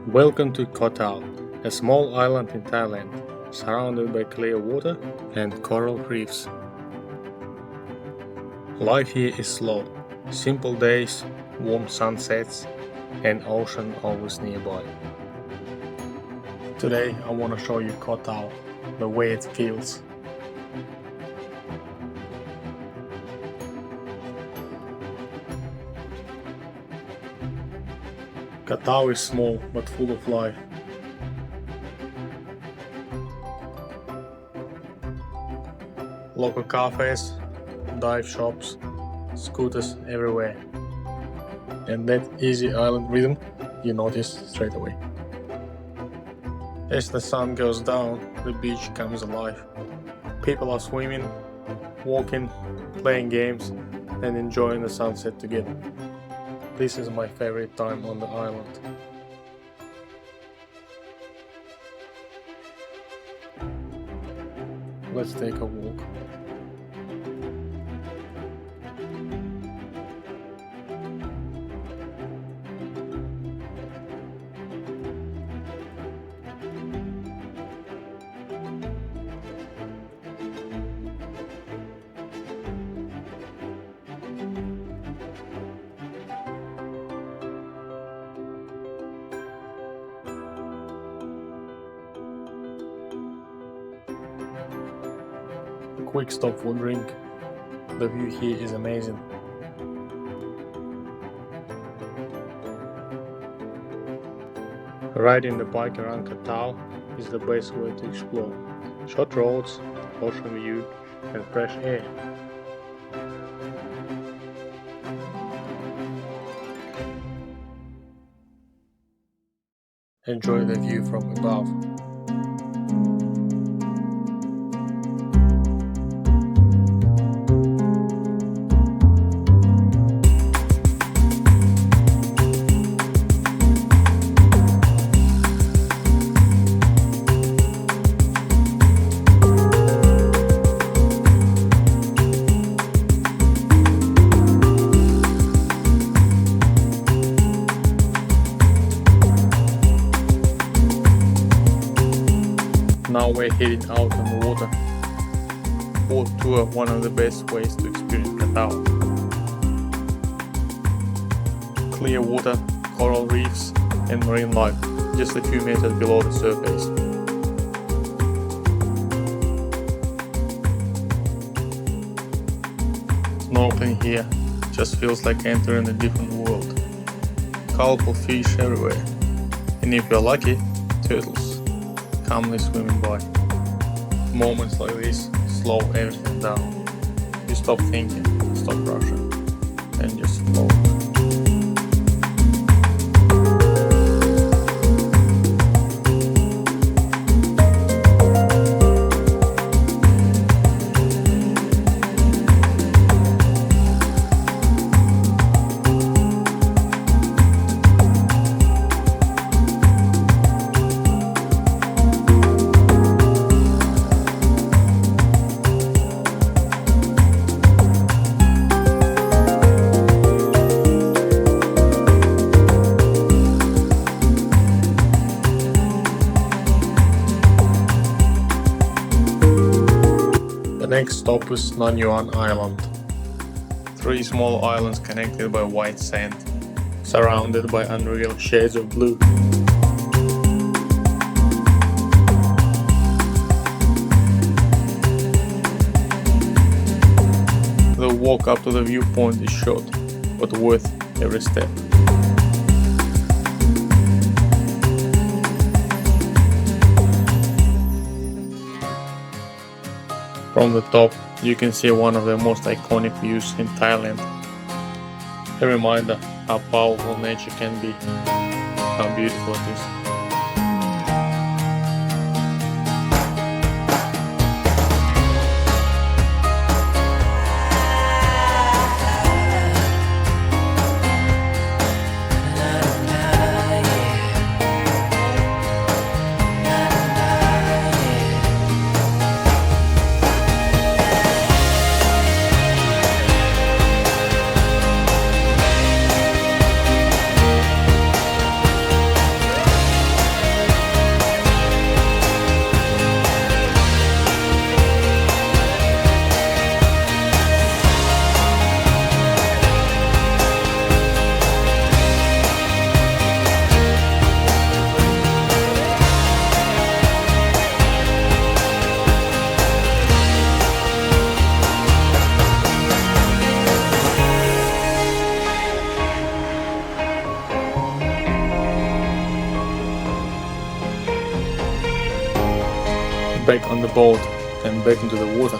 Welcome to Koh Tao, a small island in Thailand, surrounded by clear water and coral reefs. Life here is slow, simple days, warm sunsets, and ocean always nearby. Today I want to show you Koh Tao, the way it feels. Koh Tao is small but full of life. Local cafes, dive shops, scooters everywhere. And that easy island rhythm you notice straight away. As the sun goes down, the beach comes alive. People are swimming, walking, playing games, and enjoying the sunset together. This is my favorite time on the island. Let's take a walk. A quick stop for drink. The view here is amazing. Riding the bike around Koh Tao is the best way to explore. Short roads, ocean view, and fresh air. Enjoy the view from above. Now we're heading out on the water. Boat tour, one of the best ways to experience Koh Tao. Clear water, coral reefs, and marine life, just a few meters below the surface. Snorkeling here just feels like entering a different world. Colorful fish everywhere, and if you're lucky, turtles calmly swimming by. Moments like this slow everything down. You stop thinking, stop rushing, and just flow. The next stop is Nangyuan Island. 3 small islands connected by white sand, surrounded by unreal shades of blue. The walk up to the viewpoint is short, but worth every step. From the top, you can see one of the most iconic views in Thailand. A reminder how powerful nature can be, how beautiful it is. back on the boat and back into the water.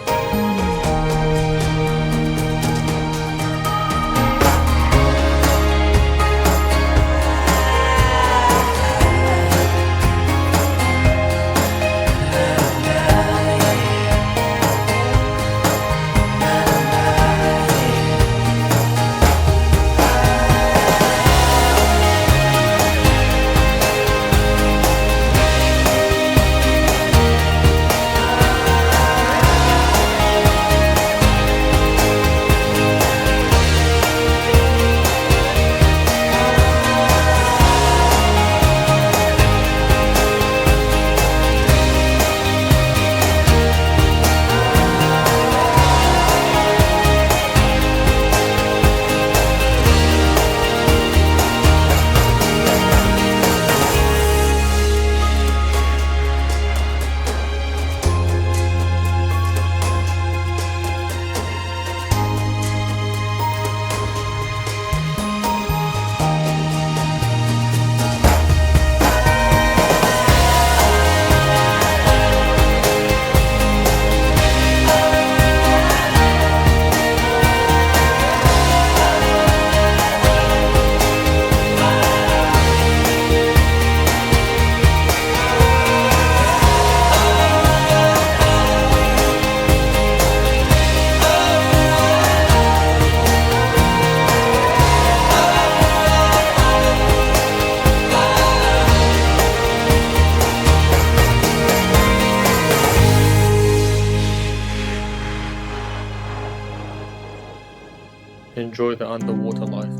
Enjoy the underwater life.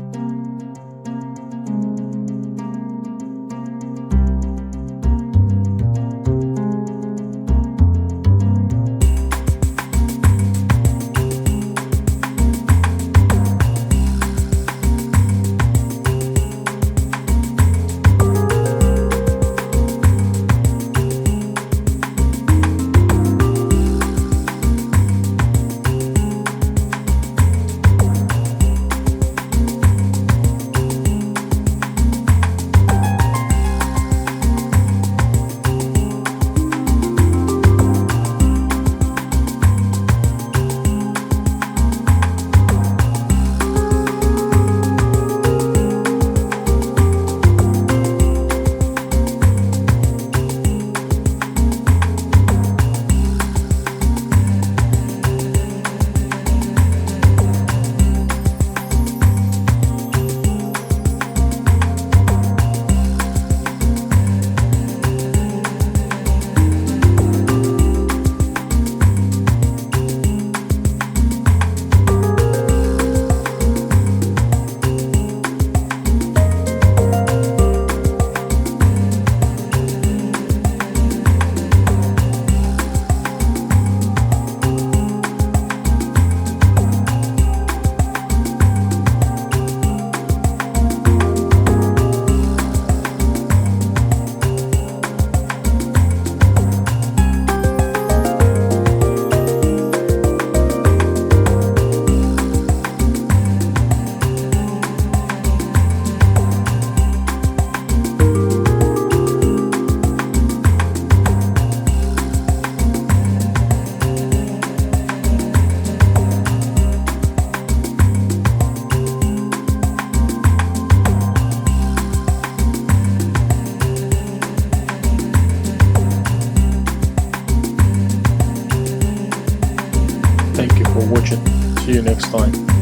Thank you for watching. See you next time.